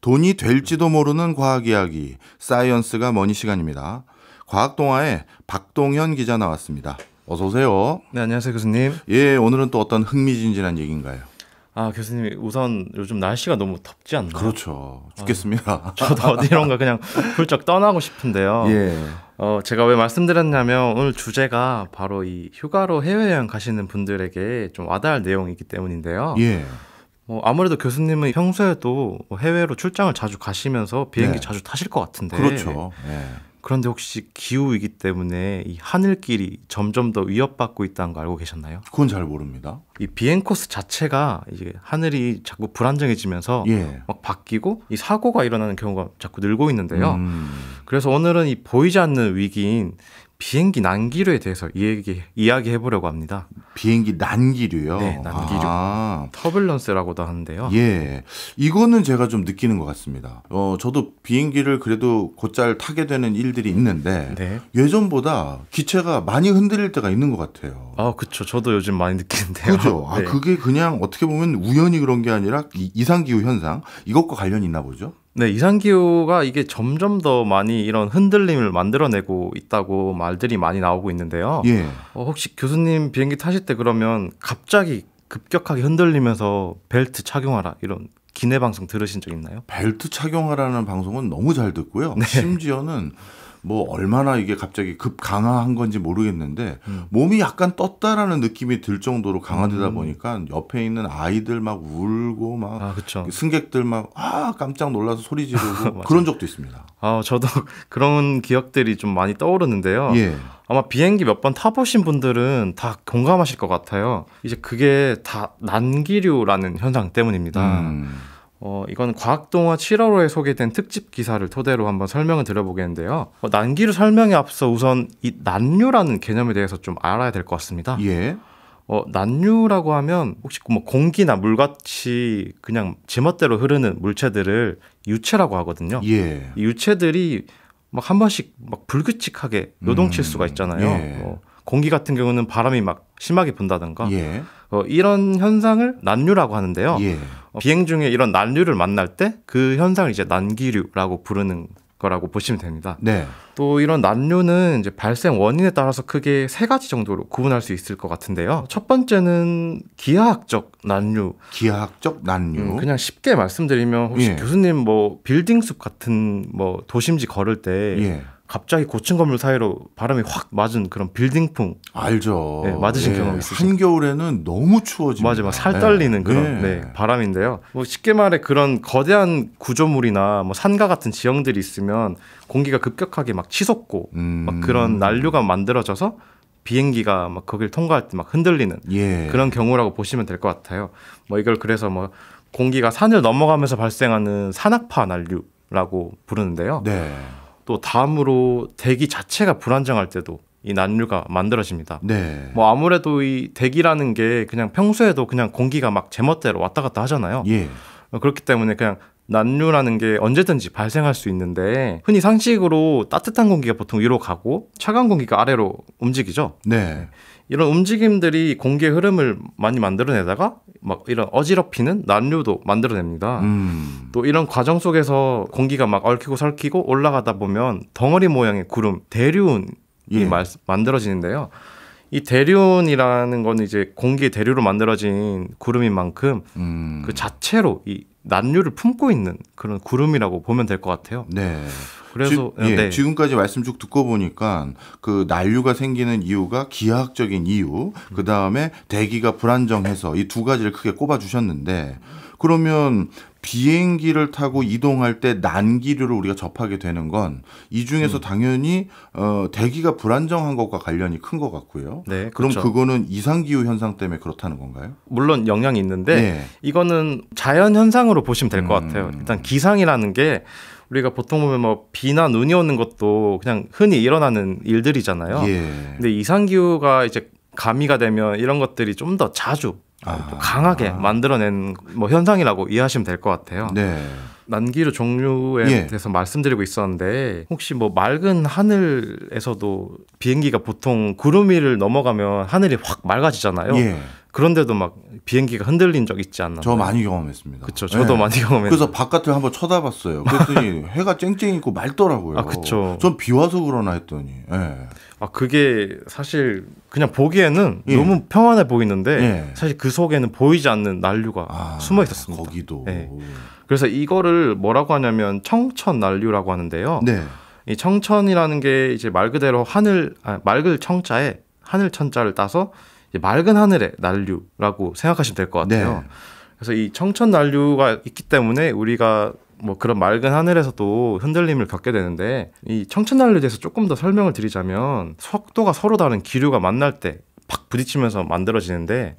돈이 될지도 모르는 과학 이야기, 사이언스가 머니 시간입니다. 과학동화에 박동현 기자 나왔습니다. 어서 오세요. 네, 안녕하세요 교수님. 예, 오늘은 또 어떤 흥미진진한 얘기인가요? 교수님, 우선 요즘 날씨가 너무 덥지 않나요? 그렇죠. 죽겠습니다. 저도 어디론가 그냥 훌쩍 떠나고 싶은데요. 예. 제가 왜 말씀드렸냐면 오늘 주제가 바로 이 휴가로 해외여행 가시는 분들에게 좀 와닿을 내용이기 때문인데요. 예. 아무래도 교수님은 평소에도 해외로 출장을 자주 가시면서 비행기 네. 자주 타실 것 같은데. 그렇죠. 예. 그런데 혹시 기후위기 때문에 이 하늘길이 점점 더 위협받고 있다는 거 알고 계셨나요? 그건 잘 모릅니다. 이 비행 코스 자체가 이제 하늘이 자꾸 불안정해지면서 예. 막 바뀌고 이 사고가 일어나는 경우가 자꾸 늘고 있는데요. 그래서 오늘은 이 보이지 않는 위기인 비행기 난기류에 대해서 이야기해 보려고 합니다. 비행기 난기류요? 네, 난기류. 터뷸런스라고도 하는데요. 예. 이거는 제가 좀 느끼는 것 같습니다. 저도 비행기를 그래도 곧잘 타게 되는 일들이 있는데 네. 예전보다 기체가 많이 흔들릴 때가 있는 것 같아요. 그렇죠. 저도 요즘 많이 느끼는데요. 그죠? 네. 그게 그냥 어떻게 보면 우연히 그런 게 아니라 이상기후 현상, 이것과 관련이 있나 보죠? 네, 이상기후가 이게 점점 더 많이 이런 흔들림을 만들어내고 있다고 말들이 많이 나오고 있는데요. 예. 혹시 교수님 비행기 타실 때 그러면 갑자기 급격하게 흔들리면서 벨트 착용하라 이런 기내 방송 들으신 적 있나요? 벨트 착용하라는 방송은 너무 잘 듣고요. 네. 심지어는 뭐 얼마나 이게 갑자기 급 강화한 건지 모르겠는데 몸이 약간 떴다라는 느낌이 들 정도로 강화되다 보니까 옆에 있는 아이들 막 울고 막 그렇죠. 승객들 막 깜짝 놀라서 소리 지르고 그런 적도 있습니다. 저도 그런 기억들이 좀 많이 떠오르는데요. 예. 아마 비행기 몇 번 타보신 분들은 다 공감하실 것 같아요. 이제 그게 다 난기류라는 현상 때문입니다. 이건 과학동화 7월호에 소개된 특집 기사를 토대로 한번 설명을 드려보겠는데요. 난기류 설명에 앞서 우선 이 난류라는 개념에 대해서 좀 알아야 될 것 같습니다. 예. 난류라고 하면 혹시 뭐 공기나 물같이 그냥 제멋대로 흐르는 물체들을 유체라고 하거든요. 예. 이 유체들이 막 한 번씩 막 불규칙하게 요동칠 수가 있잖아요. 예. 공기 같은 경우는 바람이 막 심하게 분다든가 예. 이런 현상을 난류라고 하는데요. 예. 비행 중에 이런 난류를 만날 때 그 현상을 이제 난기류라고 부르는 거라고 보시면 됩니다. 네. 또 이런 난류는 이제 발생 원인에 따라서 크게 세 가지 정도로 구분할 수 있을 것 같은데요. 첫 번째는 기하학적 난류. 기하학적 난류. 그냥 쉽게 말씀드리면 혹시 예. 교수님 뭐 빌딩숲 같은 뭐 도심지 걸을 때 예. 갑자기 고층 건물 사이로 바람이 확 맞은 그런 빌딩풍 알죠. 네, 맞으신 경험 있으시죠? 한겨울에는 너무 추워집니다. 맞아요. 살 떨리는 그런 바람인데요. 뭐 쉽게 말해 그런 거대한 구조물이나 뭐 산과 같은 지형들이 있으면 공기가 급격하게 막 치솟고 막 그런 난류가 만들어져서 비행기가 막 거기를 통과할 때 막 흔들리는 그런 경우라고 보시면 될 것 같아요. 뭐 이걸 그래서 뭐 공기가 산을 넘어가면서 발생하는 산악파 난류라고 부르는데요. 네. 또 다음으로 대기 자체가 불안정할 때도 이 난류가 만들어집니다. 네. 뭐 아무래도 이 대기라는 게 그냥 평소에도 그냥 공기가 막 제멋대로 왔다 갔다 하잖아요. 예. 그렇기 때문에 그냥 난류라는 게 언제든지 발생할 수 있는데 흔히 상식으로 따뜻한 공기가 보통 위로 가고 차가운 공기가 아래로 움직이죠. 네. 이런 움직임들이 공기의 흐름을 많이 만들어내다가 막 이런 어지럽히는 난류도 만들어냅니다. 또 이런 과정 속에서 공기가 막 얽히고 설키고 올라가다 보면 덩어리 모양의 구름, 대류운이 만들어지는데요. 이 대류운이라는 건 이제 공기의 대류로 만들어진 구름인 만큼 그 자체로 이 난류를 품고 있는 그런 구름이라고 보면 될 것 같아요. 네. 그래서 지금까지 말씀 쭉 듣고 보니까 그 난류가 생기는 이유가 기하학적인 이유, 그 다음에 대기가 불안정해서 이 두 가지를 크게 꼽아 주셨는데, 그러면 비행기를 타고 이동할 때 난기류를 우리가 접하게 되는 건 이 중에서 당연히 대기가 불안정한 것과 관련이 큰 것 같고요. 네, 그럼 그렇죠. 그거는 이상기후 현상 때문에 그렇다는 건가요? 물론 영향이 있는데 이거는 자연 현상으로 보시면 될 것 같아요. 일단 기상이라는 게 우리가 보통 보면 뭐 비나 눈이 오는 것도 그냥 흔히 일어나는 일들이잖아요. 근데 이상기후가 이제 가미가 되면 이런 것들이 좀 더 자주 강하게 만들어낸 뭐 현상이라고 이해하시면 될 것 같아요. 네. 난기류 종류에 대해서 말씀드리고 있었는데 혹시 뭐 맑은 하늘에서도 비행기가 보통 구름 위를 넘어가면 하늘이 확 맑아지잖아요. 그런데도 막 비행기가 흔들린 적 있지 않나? 저 많이 경험했습니다. 그렇죠. 저도 많이 경험했어요. 그래서 바깥을 한번 쳐다봤어요. 그랬더니 해가 쨍쨍 있고 맑더라고요. 그렇죠. 전 비 와서 그러나 했더니. 그게 사실 그냥 보기에는 너무 평안해 보이는데 사실 그 속에는 보이지 않는 난류가 숨어 있었습니다. 거기도. 그래서 이거를 뭐라고 하냐면 청천 난류라고 하는데요. 이 청천이라는 게 이제 말 그대로 맑을 청자에 하늘 천자를 따서 이제 맑은 하늘의 난류라고 생각하시면 될 것 같아요. 그래서 이 청천 난류가 있기 때문에 우리가 뭐 그런 맑은 하늘에서도 흔들림을 겪게 되는데, 이 청천 난류에 대해서 조금 더 설명을 드리자면 속도가 서로 다른 기류가 만날 때 팍 부딪히면서 만들어지는데,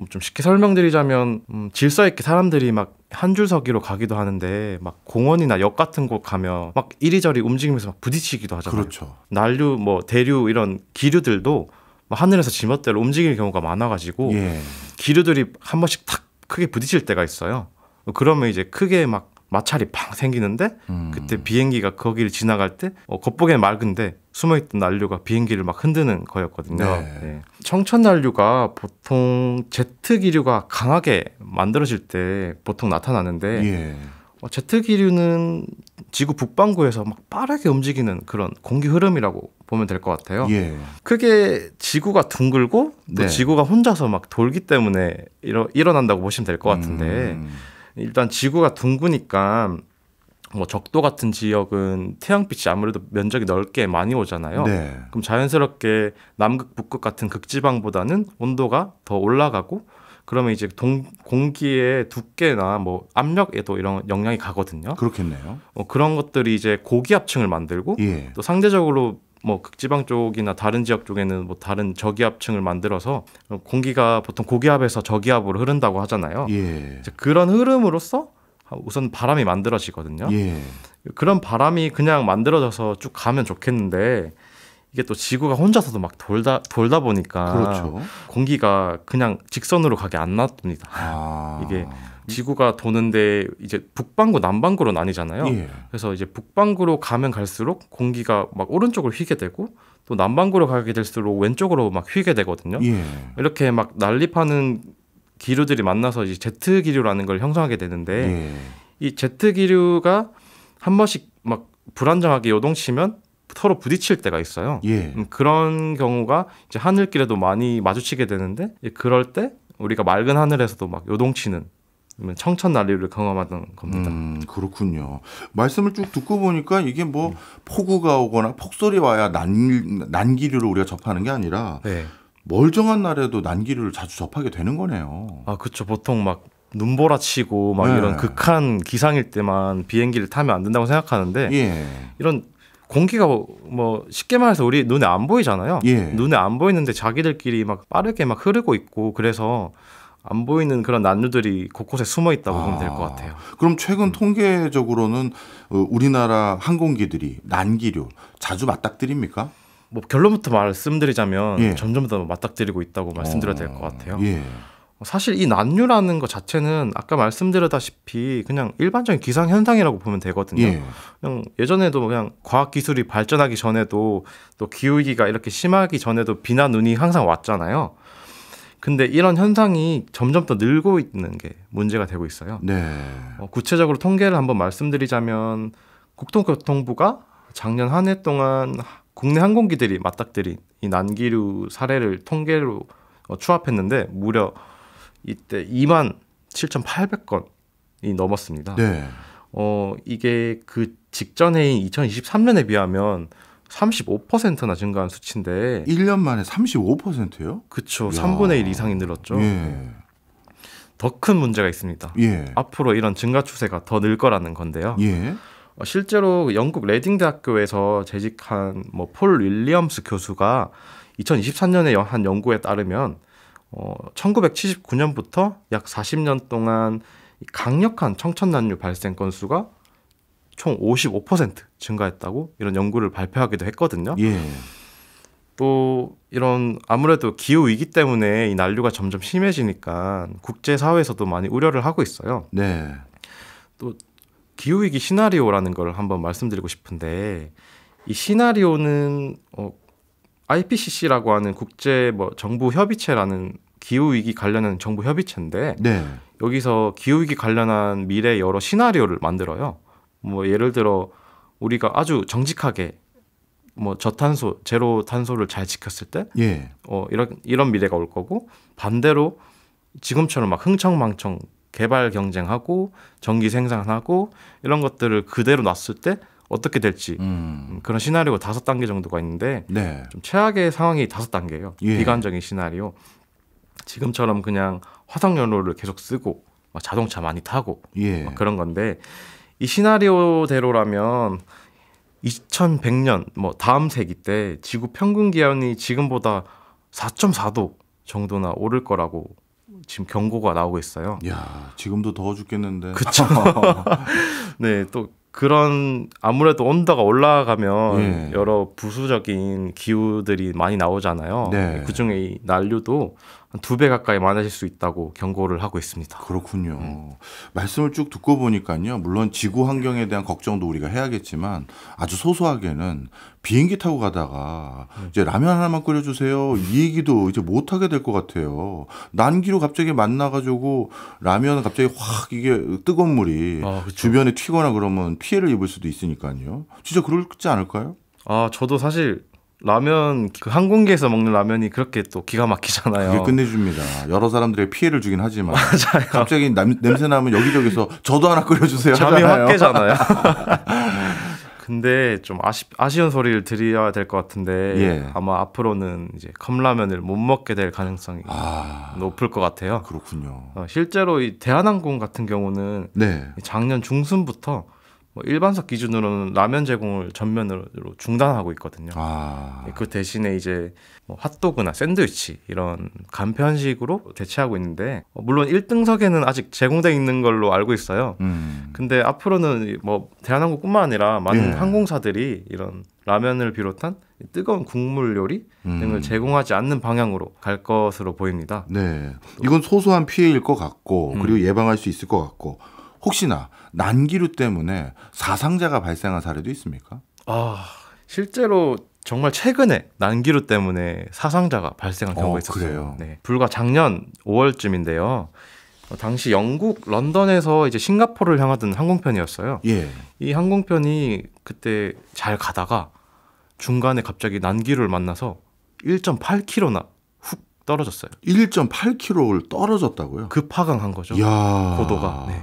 좀 쉽게 설명드리자면 질서 있게 사람들이 막 한 줄 서기로 가기도 하는데 막 공원이나 역 같은 곳 가면 막 이리저리 움직이면서 막 부딪히기도 하잖아요. 그렇죠. 난류, 뭐 대류 이런 기류들도 막 하늘에서 지멋대로 움직이는 경우가 많아가지고 기류들이 한 번씩 탁 크게 부딪힐 때가 있어요. 그러면 이제 크게 막 마찰이 팡 생기는데 그때 비행기가 거기를 지나갈 때 겉보기엔 맑은데 숨어있던 난류가 비행기를 막 흔드는 거였거든요. 청천 난류가 보통 제트 기류가 강하게 만들어질 때 보통 나타나는데 제트 기류는 지구 북반구에서 막 빠르게 움직이는 그런 공기 흐름이라고 보면 될 것 같아요. 크게 지구가 둥글고 또 지구가 혼자서 막 돌기 때문에 일어난다고 보시면 될 것 같은데, 일단 지구가 둥그니까 뭐 적도 같은 지역은 태양빛이 아무래도 면적이 넓게 많이 오잖아요. 그럼 자연스럽게 남극, 북극 같은 극지방보다는 온도가 더 올라가고, 그러면 이제 공기의 두께나 뭐 압력에도 이런 영향이 가거든요. 그렇겠네요. 그런 것들이 이제 고기압층을 만들고 또 상대적으로 뭐 극지방 쪽이나 다른 지역 쪽에는 뭐 다른 저기압층을 만들어서 공기가 보통 고기압에서 저기압으로 흐른다고 하잖아요. 이제 그런 흐름으로써 우선 바람이 만들어지거든요. 그런 바람이 그냥 만들어져서 쭉 가면 좋겠는데, 이게 또 지구가 혼자서도 막 돌다 보니까 공기가 그냥 직선으로 가게 안 놔둡니다. 이게 지구가 도는데 이제 북반구, 남반구로 나뉘잖아요. 그래서 이제 북반구로 가면 갈수록 공기가 막 오른쪽으로 휘게 되고, 또 남반구로 가게 될수록 왼쪽으로 막 휘게 되거든요. 이렇게 막 난립하는 기류들이 만나서 이제 제트 기류라는 걸 형성하게 되는데, 이 제트 기류가 한 번씩 막 불안정하게 요동치면 서로 부딪힐 때가 있어요. 그런 경우가 이제 하늘길에도 많이 마주치게 되는데, 그럴 때 우리가 맑은 하늘에서도 막 요동치는 청천 난류를 경험하는 겁니다. 그렇군요. 말씀을 쭉 듣고 보니까 이게 뭐 폭우가 오거나 폭설이 와야 난기류를 우리가 접하는 게 아니라 멀쩡한 날에도 난기류를 자주 접하게 되는 거네요. 그렇죠. 보통 막 눈보라치고 막 이런 극한 기상일 때만 비행기를 타면 안 된다고 생각하는데, 이런 공기가 뭐 쉽게 말해서 우리 눈에 안 보이잖아요. 눈에 안 보이는데 자기들끼리 막 빠르게 막 흐르고 있고, 그래서 안 보이는 그런 난류들이 곳곳에 숨어 있다고 보면 될 것 같아요. 그럼 최근 통계적으로는 우리나라 항공기들이 난기류 자주 맞닥뜨립니까? 뭐 결론부터 말씀드리자면 점점 더 맞닥뜨리고 있다고 말씀드려야 될 것 같아요. 사실 이 난류라는 것 자체는 아까 말씀드렸다시피 그냥 일반적인 기상 현상이라고 보면 되거든요. 그냥 예전에도 그냥 과학 기술이 발전하기 전에도, 또 기후위기가 이렇게 심하기 전에도 비나 눈이 항상 왔잖아요. 근데 이런 현상이 점점 더 늘고 있는 게 문제가 되고 있어요. 구체적으로 통계를 한번 말씀드리자면, 국토교통부가 작년 한 해 동안 국내 항공기들이 맞닥뜨린 이 난기류 사례를 통계로 추합했는데 무려 이때 27,800건이 넘었습니다. 이게 그 직전 해인 2023년에 비하면 35%나 증가한 수치인데, 1년 만에 35%요? 그렇죠. 3분의 1 이상이 늘었죠. 더 큰 문제가 있습니다. 앞으로 이런 증가 추세가 더 늘 거라는 건데요. 실제로 영국 레딩 대학교에서 재직한 뭐 폴 윌리엄스 교수가 2023년에 한 연구에 따르면 1979년부터 약 40년 동안 강력한 청천난류 발생 건수가 총 55% 증가했다고 이런 연구를 발표하기도 했거든요. 또 이런 아무래도 기후 위기 때문에 이 난류가 점점 심해지니까 국제 사회에서도 많이 우려를 하고 있어요. 또 기후 위기 시나리오라는 걸 한번 말씀드리고 싶은데, 이 시나리오는 IPCC라고 하는 국제 뭐 정부 협의체라는 기후 위기 관련한 정부 협의체인데 네. 여기서 기후 위기 관련한 미래 여러 시나리오를 만들어요. 뭐 예를 들어 우리가 아주 정직하게 뭐 저탄소, 제로 탄소를 잘 지켰을 때 예. 이런 미래가 올 거고, 반대로 지금처럼 막 흥청망청 개발 경쟁하고 전기 생산하고 이런 것들을 그대로 놨을 때 어떻게 될지 그런 시나리오가 5단계 정도가 있는데 네. 좀 최악의 상황이 5단계예요. 예. 비관적인 시나리오. 지금처럼 그냥 화석연료를 계속 쓰고 막 자동차 많이 타고 예. 막 그런 건데, 이 시나리오대로라면 2100년 뭐 다음 세기 때 지구 평균 기온이 지금보다 4.4도 정도나 오를 거라고 지금 경고가 나오고 있어요. 야, 지금도 더워 죽겠는데. 그렇죠. 네, 또 그런 아무래도 온도가 올라가면 예. 여러 부수적인 기후들이 많이 나오잖아요. 네. 그중에 이 난류도 한 2배 가까이 많아질 수 있다고 경고를 하고 있습니다. 그렇군요. 말씀을 쭉 듣고 보니까요. 물론 지구 환경에 대한 걱정도 우리가 해야겠지만 아주 소소하게는 비행기 타고 가다가 이제 라면 하나만 끓여주세요. 이 얘기도 이제 못 하게 될 것 같아요. 난기로 갑자기 만나가지고 라면 갑자기 확 이게 뜨거운 물이 그렇죠. 주변에 튀거나 그러면 피해를 입을 수도 있으니까요. 진짜 그렇지 않을까요? 저도 사실 라면, 그 항공기에서 먹는 라면이 그렇게 또 기가 막히잖아요. 그게 끝내줍니다. 여러 사람들에게 피해를 주긴 하지만 맞아요. 갑자기 냄새 나면 여기저기서 저도 하나 끓여주세요 잠이 하잖아요. 확 깨잖아요. 근데 좀 아쉬운 소리를 드려야 될 것 같은데 예. 아마 앞으로는 이제 컵라면을 못 먹게 될 가능성이 높을 것 같아요. 그렇군요. 실제로 이 대한항공 같은 경우는 네. 작년 중순부터 뭐 일반석 기준으로는 라면 제공을 전면으로 중단하고 있거든요. 그 대신에 이제 뭐 핫도그나 샌드위치 이런 간편식으로 대체하고 있는데, 물론 1등석에는 아직 제공돼 있는 걸로 알고 있어요. 근데 앞으로는 뭐 대한항공뿐만 아니라 많은 항공사들이 이런 라면을 비롯한 뜨거운 국물 요리 등을 제공하지 않는 방향으로 갈 것으로 보입니다. 네, 이건 소소한 피해일 것 같고 그리고 예방할 수 있을 것 같고, 혹시나 난기류 때문에 사상자가 발생한 사례도 있습니까? 실제로 정말 최근에 난기류 때문에 사상자가 발생한 경우가 있었어요. 그래요? 네, 불과 작년 5월쯤인데요. 당시 영국 런던에서 이제 싱가포르를 향하던 항공편이었어요. 예. 이 항공편이 그때 잘 가다가 중간에 갑자기 난기류를 만나서 1.8km나 훅 떨어졌어요. 1.8km를 떨어졌다고요? 급하강한 거죠. 이야. 고도가. 네.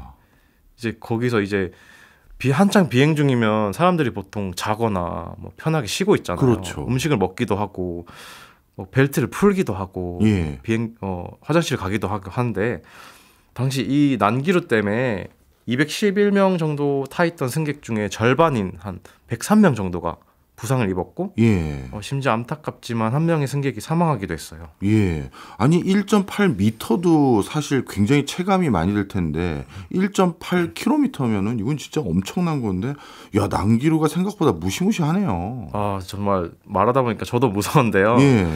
이제 거기서 이제 한창 비행 중이면 사람들이 보통 자거나 뭐 편하게 쉬고 있잖아요. 그렇죠. 음식을 먹기도 하고 뭐 벨트를 풀기도 하고 예. 화장실 가기도 하고 하는데, 당시 이 난기류 때문에 211명 정도 타 있던 승객 중에 절반인 한 103명 정도가 부상을 입었고, 예. 심지어 안타깝지만 한 명의 승객이 사망하기도 했어요. 예. 아니 1.8m도 사실 굉장히 체감이 많이 될 텐데 1.8km면은 이건 진짜 엄청난 건데, 야, 난기류가 생각보다 무시무시하네요. 정말 말하다 보니까 저도 무서운데요. 예.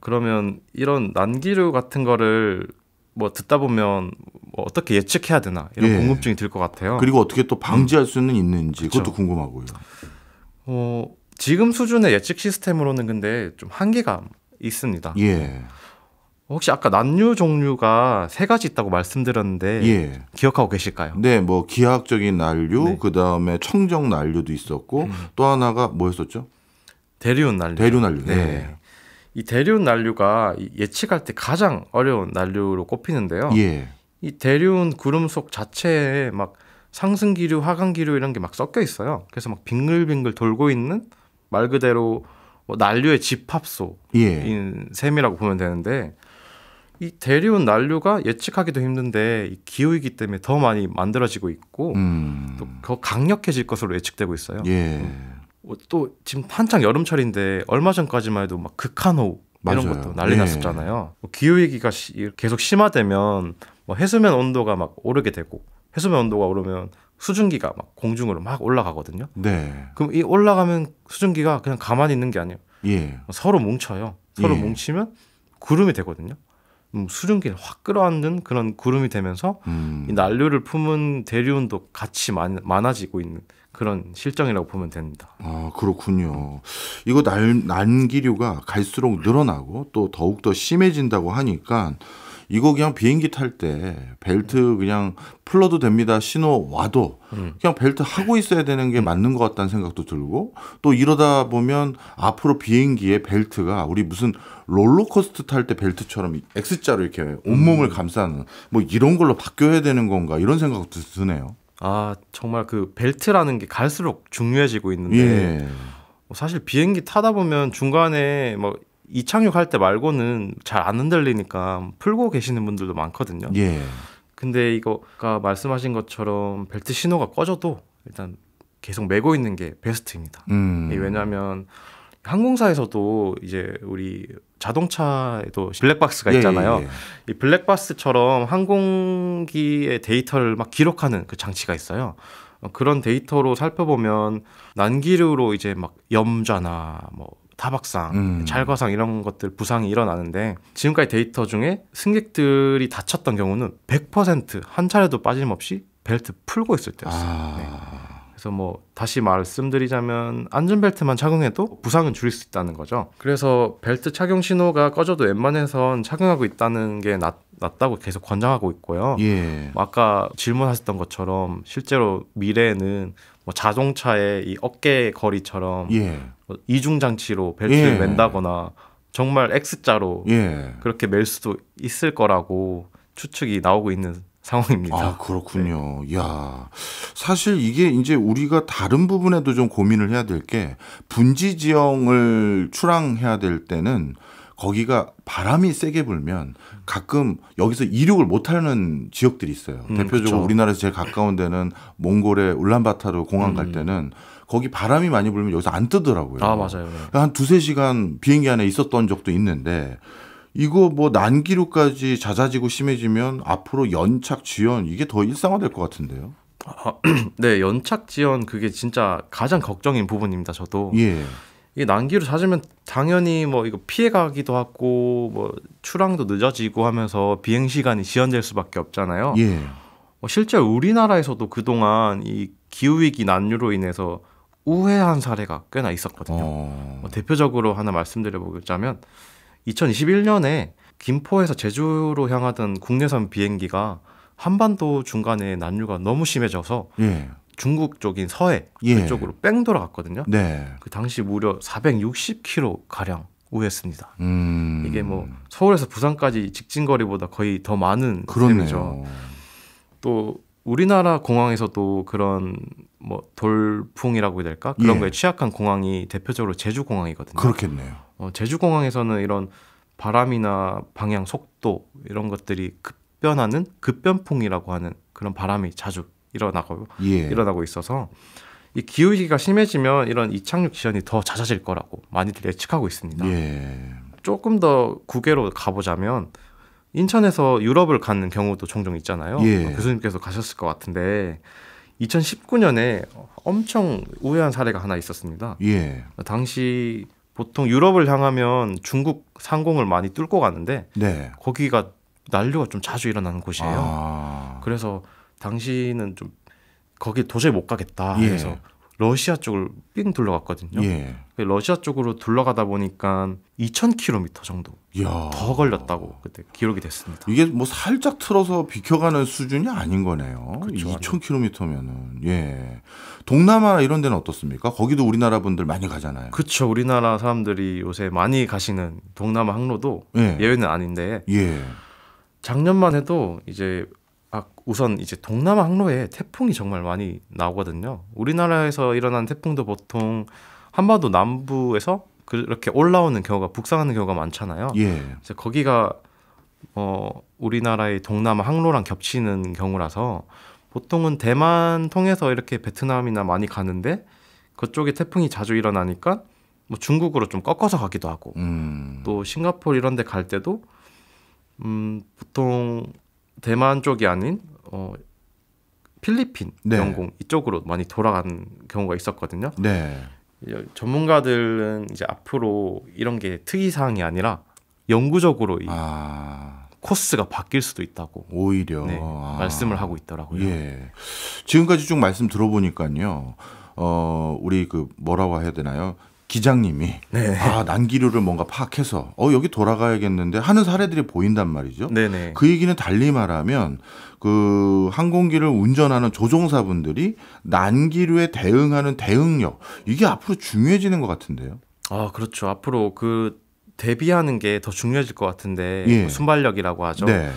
그러면 이런 난기류 같은 거를 뭐 듣다 보면 뭐 어떻게 예측해야 되나 이런 궁금증이 들 것 같아요. 그리고 어떻게 또 방지할 수는 있는지 그것도 그렇죠. 궁금하고요. 지금 수준의 예측 시스템으로는 근데 좀 한계가 있습니다. 예. 혹시 아까 난류 종류가 3가지 있다고 말씀드렸는데 기억하고 계실까요? 네, 뭐 기하학적인 난류, 네. 그다음에 청정 난류도 있었고 또 하나가 뭐였었죠? 대류운 난류. 대류 난류. 네. 이 대류운 난류가 예측할 때 가장 어려운 난류로 꼽히는데요. 이 대류운 구름 속 자체에 막 상승기류, 하강기류 이런 게 막 섞여 있어요. 그래서 막 빙글빙글 돌고 있는 말 그대로 뭐 난류의 집합소인 셈이라고 보면 되는데, 이 대류운 난류가 예측하기도 힘든데 이 기후위기 때문에 더 많이 만들어지고 있고 또 더 강력해질 것으로 예측되고 있어요. 또 지금 한창 여름철인데 얼마 전까지만 해도 막 극한호우 이런 것도 난리 났었잖아요. 기후위기가 계속 심화되면 뭐 해수면 온도가 막 오르게 되고, 해수면 온도가 오르면 수증기가 막 공중으로 막 올라가거든요. 네. 그럼 이 올라가면 수증기가 그냥 가만히 있는 게 아니에요. 서로 뭉쳐요. 서로 뭉치면 구름이 되거든요. 수증기를 확 끌어안는 그런 구름이 되면서 이 난류를 품은 대류운도 같이 많아지고 있는 그런 실정이라고 보면 됩니다. 아, 그렇군요. 이거 난기류가 갈수록 늘어나고 또 더욱더 심해진다고 하니까 이거 그냥 비행기 탈 때 벨트 그냥 풀러도 됩니다. 신호 와도 그냥 벨트 하고 있어야 되는 게 맞는 것 같다는 생각도 들고 또 이러다 보면 앞으로 비행기의 벨트가 우리 무슨 롤러코스터 탈 때 벨트처럼 X자로 이렇게 온몸을 감싸는 뭐 이런 걸로 바뀌어야 되는 건가 이런 생각도 드네요. 아, 정말 그 벨트라는 게 갈수록 중요해지고 있는데 예. 사실 비행기 타다 보면 중간에 뭐 이착륙할 때 말고는 잘 안 흔들리니까 풀고 계시는 분들도 많거든요. 예. 근데 이거가 말씀하신 것처럼 벨트 신호가 꺼져도 일단 계속 메고 있는 게 베스트입니다. 왜냐하면 항공사에서도 이제 우리 자동차에도 블랙박스가 있잖아요. 예. 이 블랙박스처럼 항공기의 데이터를 막 기록하는 그 장치가 있어요. 그런 데이터로 살펴보면 난기류로 이제 막 염좌나 뭐 타박상, 찰과상 이런 것들 부상이 일어나는데 지금까지 데이터 중에 승객들이 다쳤던 경우는 100%한 차례도 빠짐없이 벨트 풀고 있을 때였어요. 네. 그래서 뭐 다시 말씀드리자면 안전벨트만 착용해도 부상은 줄일 수 있다는 거죠. 그래서 벨트 착용 신호가 꺼져도 웬만해선 착용하고 있다는 게 낫다고 계속 권장하고 있고요. 예. 아까 질문하셨던 것처럼 실제로 미래에는 뭐 자동차의 이 어깨 거리처럼 예. 뭐 이중 장치로 벨트를 맨다거나 정말 X자로 그렇게 멜 수도 있을 거라고 추측이 나오고 있는 상황입니다. 아, 그렇군요. 네. 야, 사실 이게 이제 우리가 다른 부분에도 좀 고민을 해야 될 게 분지 지형을 출항해야 될 때는 거기가 바람이 세게 불면 가끔 여기서 이륙을 못하는 지역들이 있어요. 대표적으로 그쵸. 우리나라에서 제일 가까운 데는 몽골의 울란바타르 공항 갈 때는 거기 바람이 많이 불면 여기서 안 뜨더라고요. 아, 맞아요. 한 2-3시간 비행기 안에 있었던 적도 있는데 이거 뭐 난기류까지 잦아지고 심해지면 앞으로 연착 지연 이게 더 일상화될 것 같은데요. 네, 연착 지연 그게 진짜 가장 걱정인 부분입니다. 저도. 예. 이게 난기류 잦으면 당연히 뭐 이거 피해가기도 하고 뭐 출항도 늦어지고 하면서 비행 시간이 지연될 수밖에 없잖아요. 예. 실제 우리나라에서도 그동안 이 기후 위기 난류로 인해서 우회한 사례가 꽤나 있었거든요. 대표적으로 하나 말씀드려보자면 2021년에 김포에서 제주로 향하던 국내선 비행기가 한반도 중간에 난류가 너무 심해져서 중국 쪽인 서해 그쪽으로 뺑 돌아갔거든요. 네. 그 당시 무려 460km 가량 우회했습니다. 이게 뭐 서울에서 부산까지 직진거리보다 거의 더 많은 셈이죠. 또 우리나라 공항에서도 그런 뭐 돌풍이라고 해야 될까? 그런 거에 취약한 공항이 대표적으로 제주공항이거든요. 그렇겠네요. 제주공항에서는 이런 바람이나 방향, 속도 이런 것들이 급변하는 급변풍이라고 하는 그런 바람이 자주 일어나고 있어서 이 기후위기가 심해지면 이런 이착륙 지연이 더 잦아질 거라고 많이들 예측하고 있습니다. 조금 더 국외로 가보자면 인천에서 유럽을 가는 경우도 종종 있잖아요. 교수님께서 가셨을 것 같은데 2019년에 엄청 우회한 사례가 하나 있었습니다. 당시 보통 유럽을 향하면 중국 상공을 많이 뚫고 가는데 거기가 난류가 좀 자주 일어나는 곳이에요. 그래서 당시는 좀 거기 도저히 못 가겠다 해서 러시아 쪽을 삥 둘러갔거든요. 러시아 쪽으로 둘러가다 보니까 2,000km 정도 더 걸렸다고 그때 기록이 됐습니다. 이게 뭐 살짝 틀어서 비켜가는 수준이 아닌 거네요. 그렇죠, 2,000km면은. 동남아 이런 데는 어떻습니까? 거기도 우리나라 분들 많이 가잖아요. 그렇죠. 우리나라 사람들이 요새 많이 가시는 동남아 항로도 예외는 아닌데 작년만 해도 이제 우선 이제 동남아 항로에 태풍이 정말 많이 나오거든요. 우리나라에서 일어난 태풍도 보통 한반도 남부에서 그렇게 올라오는 경우가 북상하는 경우가 많잖아요. 그래서 거기가 우리나라의 동남아 항로랑 겹치는 경우라서 보통은 대만 통해서 이렇게 베트남이나 많이 가는데 그쪽에 태풍이 자주 일어나니까 뭐 중국으로 좀 꺾어서 가기도 하고 또 싱가포르 이런 데 갈 때도 보통 대만 쪽이 아닌 필리핀, 영공 이쪽으로 많이 돌아가는 경우가 있었거든요. 전문가들은 이제 앞으로 이런 게 특이사항이 아니라 영구적으로 코스가 바뀔 수도 있다고 오히려 네, 말씀을 하고 있더라고요. 예. 지금까지 쭉 말씀 들어보니까요. 우리 그 뭐라고 해야 되나요? 기장님이 네. 난기류를 뭔가 파악해서 여기 돌아가야겠는데 하는 사례들이 보인단 말이죠. 네네. 그 얘기는 달리 말하면 그 항공기를 운전하는 조종사분들이 난기류에 대응하는 대응력 이게 앞으로 중요해지는 것 같은데요. 그렇죠. 앞으로 그 대비하는 게 더 중요해질 것 같은데 예. 순발력이라고 하죠. 네.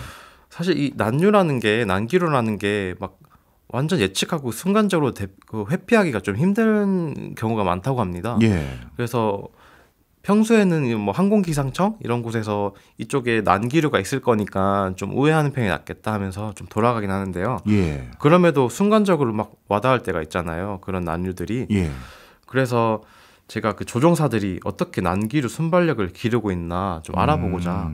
사실 이 난기류라는 게 막 완전 예측하고 순간적으로 그 회피하기가 좀 힘든 경우가 많다고 합니다. 예. 그래서 평소에는 뭐 항공기상청 이런 곳에서 이쪽에 난기류가 있을 거니까 좀 우회하는 편이 낫겠다 하면서 좀 돌아가긴 하는데요. 예. 그럼에도 순간적으로 막 와닿을 때가 있잖아요. 그런 난류들이. 예. 그래서 제가 그 조종사들이 어떻게 난기류 순발력을 기르고 있나 좀 알아보고자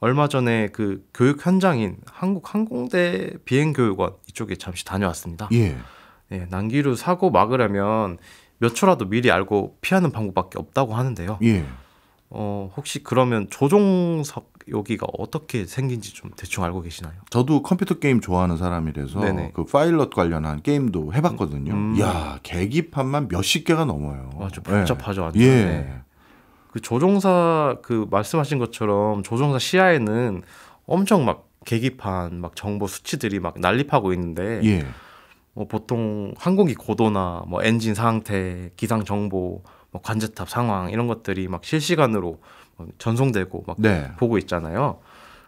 얼마 전에 그 교육 현장인 한국항공대 비행교육원 이쪽에 잠시 다녀왔습니다. 예. 네, 난기류 사고 막으려면 몇 초라도 미리 알고 피하는 방법밖에 없다고 하는데요. 예. 혹시 그러면 조종석 여기가 어떻게 생긴지 좀 대충 알고 계시나요? 저도 컴퓨터 게임 좋아하는 사람이라서 네네. 그 파일럿 관련한 게임도 해봤거든요. 야 계기판만 몇십 개가 넘어요. 좀 복잡하죠, 완전. 예. 네. 그 조종사 그 말씀하신 것처럼 조종사 시야에는 엄청 막 계기판, 막 정보 수치들이 막 난립하고 있는데 예. 보통 항공기 고도나 뭐 엔진 상태, 기상 정보, 뭐 관제탑 상황 이런 것들이 막 실시간으로 전송되고 막 네. 보고 있잖아요.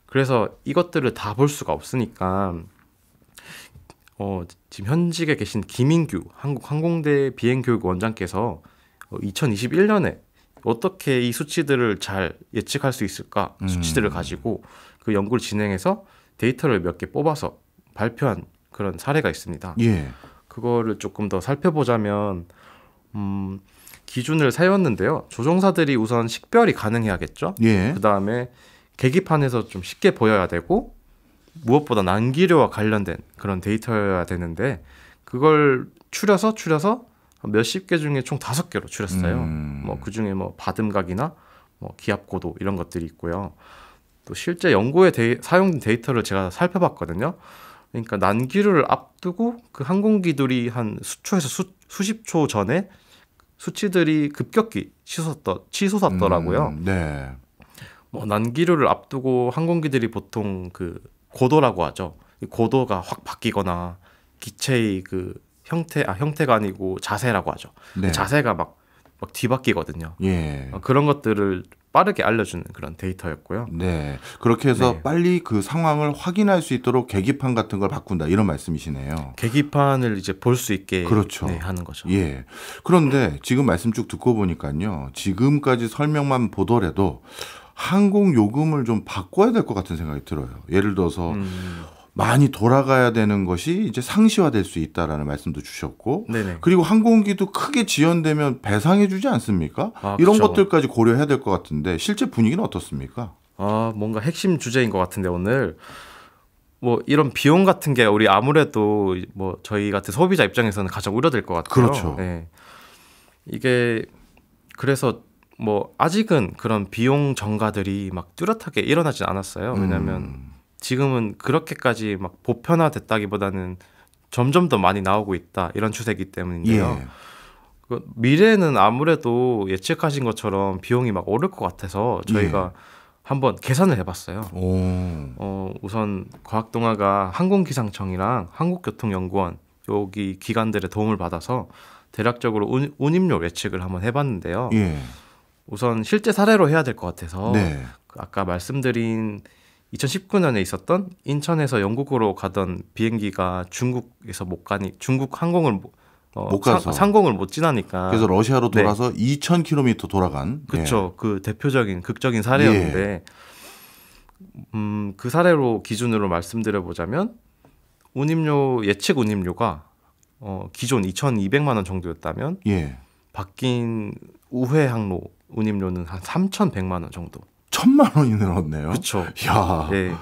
그래서 이것들을 다 볼 수가 없으니까 지금 현직에 계신 김인규 한국항공대 비행교육 원장께서 2021년에 어떻게 이 수치들을 잘 예측할 수 있을까 수치들을 가지고 그 연구를 진행해서 데이터를 몇 개 뽑아서 발표한 그런 사례가 있습니다. 예. 그거를 조금 더 살펴보자면 기준을 세웠는데요. 조종사들이 우선 식별이 가능해야겠죠. 예. 그다음에 계기판에서 좀 쉽게 보여야 되고 무엇보다 난기류와 관련된 그런 데이터여야 되는데 그걸 추려서 몇십 개 중에 총 5개로 추렸어요. 뭐 그중에 뭐 바듬각이나 뭐 기압 고도 이런 것들이 있고요. 또 실제 연구에 사용된 데이터를 제가 살펴봤거든요. 그러니까 난기류를 앞두고 그 항공기들이 한 수초에서 수십 초 전에 수치들이 급격히 치솟았더라고요. 네. 뭐 난기류를 앞두고 항공기들이 보통 그 고도라고 하죠. 이 고도가 확 바뀌거나 기체의 그 형태가 아니고 자세라고 하죠. 네. 자세가 막 뒤바뀌거든요. 예. 그런 것들을 빠르게 알려주는 그런 데이터였고요. 네. 그렇게 해서 네. 빨리 그 상황을 확인할 수 있도록 계기판 같은 걸 바꾼다 이런 말씀이시네요. 계기판을 이제 볼 수 있게 그렇죠. 하는 거죠. 예. 그런데 지금 말씀 쭉 듣고 보니까요. 지금까지 설명만 보더라도 항공 요금을 좀 바꿔야 될 것 같은 생각이 들어요. 예를 들어서 많이 돌아가야 되는 것이 이제 상시화될 수 있다라는 말씀도 주셨고, 네네. 그리고 항공기도 크게 지연되면 배상해주지 않습니까? 이런 그쵸. 것들까지 고려해야 될 것 같은데 실제 분위기는 어떻습니까? 뭔가 핵심 주제인 것 같은데 오늘 뭐 이런 비용 같은 게 우리 아무래도 뭐 저희 같은 소비자 입장에서는 가장 우려될 것 같아요. 그렇죠. 네. 이게 그래서 뭐 아직은 그런 비용 증가들이 막 뚜렷하게 일어나진 않았어요. 왜냐하면 지금은 그렇게까지 막 보편화됐다기보다는 점점 더 많이 나오고 있다 이런 추세이기 때문인데요. 예. 그 미래는 아무래도 예측하신 것처럼 비용이 막 오를 것 같아서 저희가 한번 계산을 해봤어요. 우선 과학동아가 항공기상청이랑 한국교통연구원 여기 기관들의 도움을 받아서 대략적으로 운임료 예측을 한번 해봤는데요. 예. 우선 실제 사례로 해야 될 것 같아서 네. 아까 말씀드린 2019년에 있었던 인천에서 영국으로 가던 비행기가 중국에서 못 가니 중국 항공을 못 가서 상공을 못 지나니까 그래서 러시아로 네. 돌아서 2,000km 돌아간. 그렇죠. 그 대표적인 극적인 사례였는데 그 사례로 기준으로 말씀드려 보자면 예측 운임료가 기존 2,200만 원 정도였다면 예. 바뀐 우회 항로 운임료는 한 3,100만 원 정도. 1,000만 원이 늘었네요. 그렇죠. 야. 네.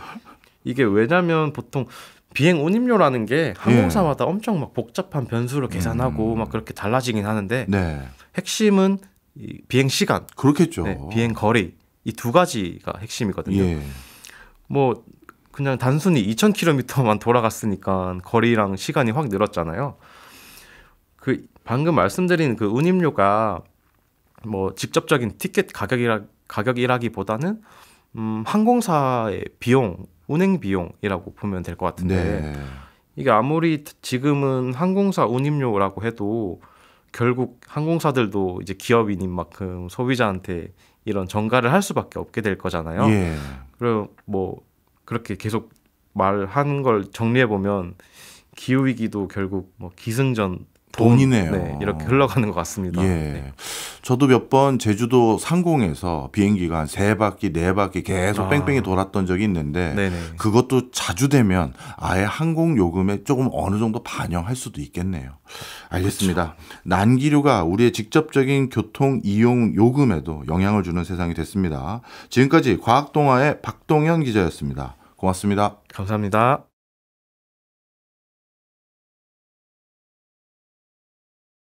이게 왜냐면 보통 비행 운임료라는 게 항공사마다 엄청 막 복잡한 변수를 계산하고 막 그렇게 달라지긴 하는데 네. 핵심은 이 비행 시간, 그렇겠죠. 비행 거리 이 두 가지가 핵심이거든요. 예. 뭐 그냥 단순히 2,000km만 돌아갔으니까 거리랑 시간이 확 늘었잖아요. 그 방금 말씀드린 그 운임료가 뭐 직접적인 티켓 가격이라기보다는 항공사의 비용, 운행 비용이라고 보면 될 것 같은데 네. 이게 아무리 지금은 항공사 운임료라고 해도 결국 항공사들도 이제 기업인인 만큼 소비자한테 이런 전가를 할 수밖에 없게 될 거잖아요. 예. 그리고 뭐 그렇게 계속 말하는 걸 정리해 보면 기후 위기도 결국 뭐 기승전 돈이네요. 네, 이렇게 흘러가는 것 같습니다. 예. 네. 저도 몇 번 제주도 상공에서 비행기가 한 3바퀴, 4바퀴 계속 뺑뺑이 돌았던 적이 있는데 네네. 그것도 자주 되면 아예 항공 요금에 조금 어느 정도 반영할 수도 있겠네요. 알겠습니다. 그렇죠. 난기류가 우리의 직접적인 교통 이용 요금에도 영향을 주는 세상이 됐습니다. 지금까지 과학동화의 박동현 기자였습니다. 고맙습니다. 감사합니다.